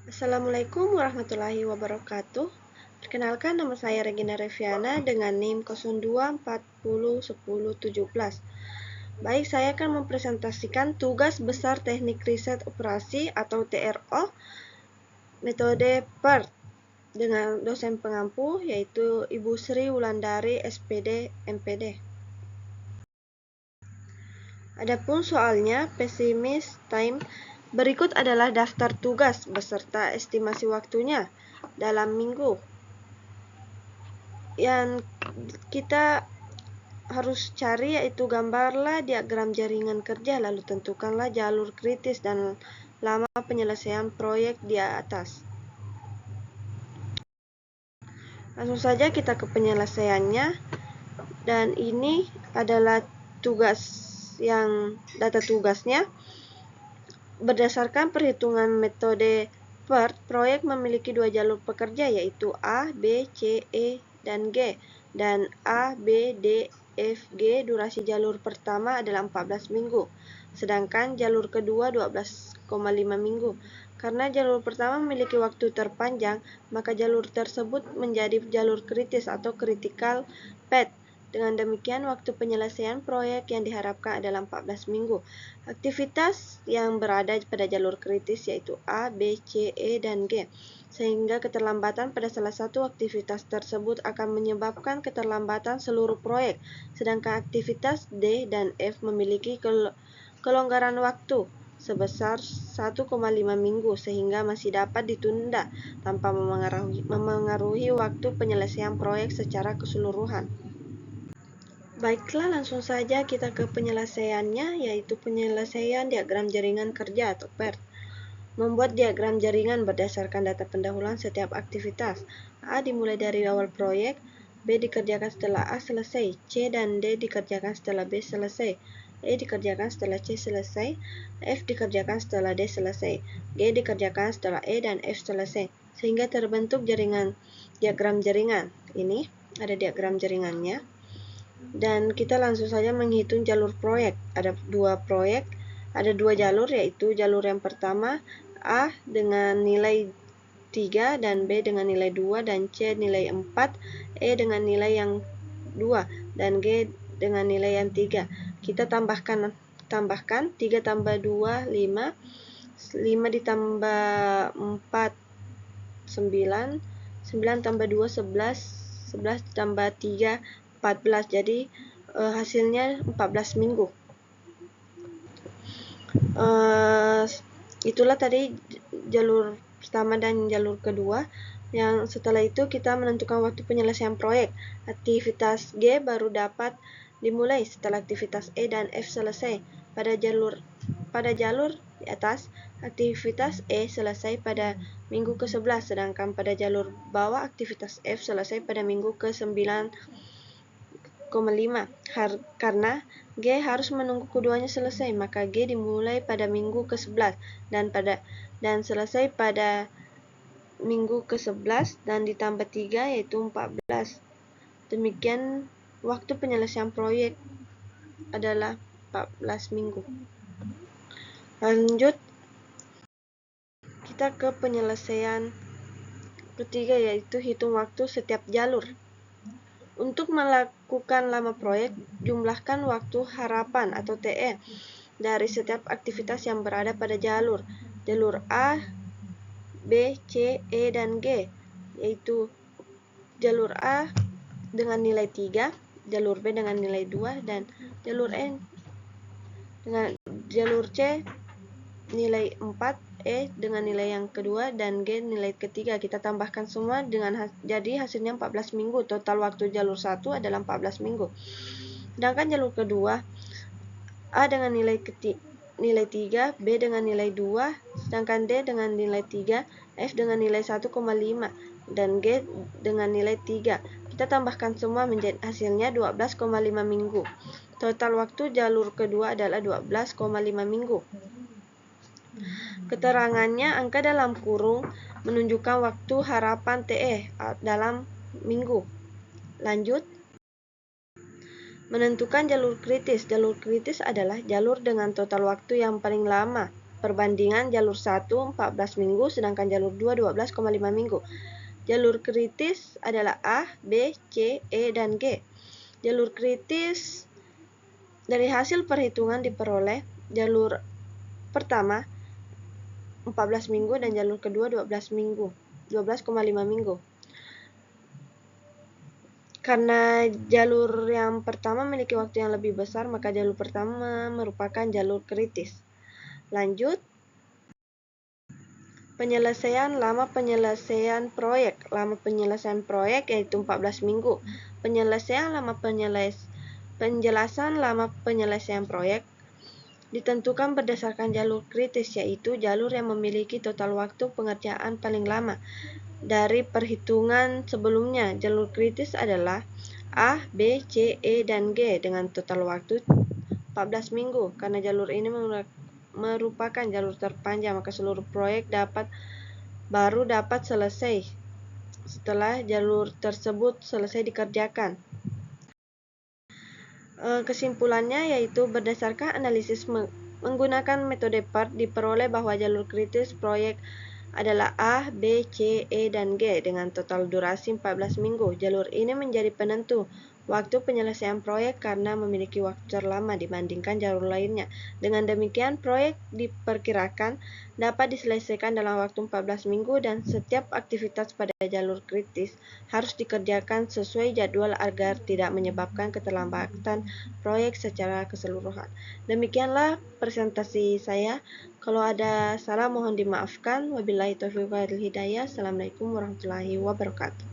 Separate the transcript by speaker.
Speaker 1: Assalamualaikum warahmatullahi wabarakatuh. Perkenalkan, nama saya Regina Reviana dengan NIM 02401017. Baik, saya akan mempresentasikan tugas besar teknik riset operasi atau TRO metode PERT dengan dosen pengampu yaitu Ibu Sri Wulandari SPD MPD. Adapun soalnya, pesimis time. Berikut adalah daftar tugas beserta estimasi waktunya dalam minggu. Yang kita harus cari yaitu gambarlah diagram jaringan kerja, lalu tentukanlah jalur kritis dan lama penyelesaian proyek di atas. Langsung saja kita ke penyelesaiannya, dan ini adalah tugas data tugasnya. Berdasarkan perhitungan metode PERT, proyek memiliki dua jalur pekerja yaitu A, B, C, E, dan G. Dan A, B, D, F, G durasi jalur pertama adalah 14 minggu, sedangkan jalur kedua 12,5 minggu. Karena jalur pertama memiliki waktu terpanjang, maka jalur tersebut menjadi jalur kritis atau critical path. Dengan demikian, waktu penyelesaian proyek yang diharapkan adalah 14 minggu. Aktivitas yang berada pada jalur kritis yaitu A, B, C, E, dan G, sehingga keterlambatan pada salah satu aktivitas tersebut akan menyebabkan keterlambatan seluruh proyek, sedangkan aktivitas D dan F memiliki kelonggaran waktu sebesar 1,5 minggu sehingga masih dapat ditunda tanpa memengaruhi waktu penyelesaian proyek secara keseluruhan. Baiklah, langsung saja kita ke penyelesaiannya, yaitu penyelesaian diagram jaringan kerja atau PERT. Membuat diagram jaringan berdasarkan data pendahuluan setiap aktivitas. A dimulai dari awal proyek, B dikerjakan setelah A selesai, C dan D dikerjakan setelah B selesai, E dikerjakan setelah C selesai, F dikerjakan setelah D selesai, G dikerjakan setelah E dan F selesai, sehingga terbentuk diagram jaringan. Ini ada diagram jaringannya. Dan kita langsung saja menghitung jalur proyek. Ada dua jalur, yaitu jalur yang pertama A dengan nilai 3 dan B dengan nilai 2 dan C nilai 4, E dengan nilai yang 2 dan G dengan nilai yang 3. Kita tambahkan 3 tambah 2 5, 5 ditambah 4 9, 9 tambah 2 11, 11 ditambah 3 14, jadi hasilnya 14 minggu. Itulah tadi jalur pertama dan jalur kedua. Yang setelah itu kita menentukan waktu penyelesaian proyek. Aktivitas G baru dapat dimulai setelah aktivitas E dan F selesai. Pada jalur di atas, aktivitas E selesai pada minggu ke-11, sedangkan pada jalur bawah aktivitas F selesai pada minggu ke-9,5. Karena G harus menunggu keduanya selesai, maka G dimulai pada minggu ke-11 dan selesai pada minggu ke-11 dan ditambah 3 yaitu 14. Demikian waktu penyelesaian proyek adalah 14 minggu. Lanjut kita ke penyelesaian ketiga, yaitu hitung waktu setiap jalur. Untuk melakukan lama proyek, jumlahkan waktu harapan atau TE dari setiap aktivitas yang berada pada jalur A, B, C, E, dan G, yaitu jalur A dengan nilai 3, jalur B dengan nilai 2, dan jalur C nilai 4, E dengan nilai yang kedua, dan G nilai ketiga. Kita tambahkan semua jadi hasilnya 14 minggu. Total waktu jalur 1 adalah 14 minggu. Sedangkan jalur kedua, A dengan nilai 3, B dengan nilai 2, sedangkan D dengan nilai 3, F dengan nilai 1,5, dan G dengan nilai 3. Kita tambahkan semua menjadi hasilnya 12,5 minggu. Total waktu jalur kedua adalah 12,5 minggu. Keterangannya, angka dalam kurung menunjukkan waktu harapan TE dalam minggu. Lanjut, menentukan jalur kritis. Jalur kritis adalah jalur dengan total waktu yang paling lama Perbandingan jalur 1 14 minggu sedangkan jalur 2 12,5 minggu. Jalur kritis adalah A, B, C, E, dan G. Jalur kritis dari hasil perhitungan diperoleh jalur pertama 14 minggu dan jalur kedua 12,5 minggu. Karena jalur yang pertama memiliki waktu yang lebih besar, maka jalur pertama merupakan jalur kritis. Lanjut, penyelesaian lama penyelesaian proyek. Lama penyelesaian proyek yaitu 14 minggu. Penjelasan lama penyelesaian proyek ditentukan berdasarkan jalur kritis, yaitu jalur yang memiliki total waktu pengerjaan paling lama. Dari perhitungan sebelumnya, jalur kritis adalah A, B, C, E, dan G dengan total waktu 14 minggu. Karena jalur ini merupakan jalur terpanjang, maka seluruh proyek baru dapat selesai setelah jalur tersebut selesai dikerjakan. Kesimpulannya yaitu berdasarkan analisis menggunakan metode PERT diperoleh bahwa jalur kritis proyek adalah A, B, C, E, dan G dengan total durasi 14 minggu. Jalur ini menjadi penentu waktu penyelesaian proyek karena memiliki waktu terlama dibandingkan jalur lainnya. Dengan demikian, proyek diperkirakan dapat diselesaikan dalam waktu 14 minggu dan setiap aktivitas pada jalur kritis harus dikerjakan sesuai jadwal agar tidak menyebabkan keterlambatan proyek secara keseluruhan. Demikianlah presentasi saya. Kalau ada salah mohon dimaafkan. Wabillahi taufiq wal hidayah. Assalamualaikum warahmatullahi wabarakatuh.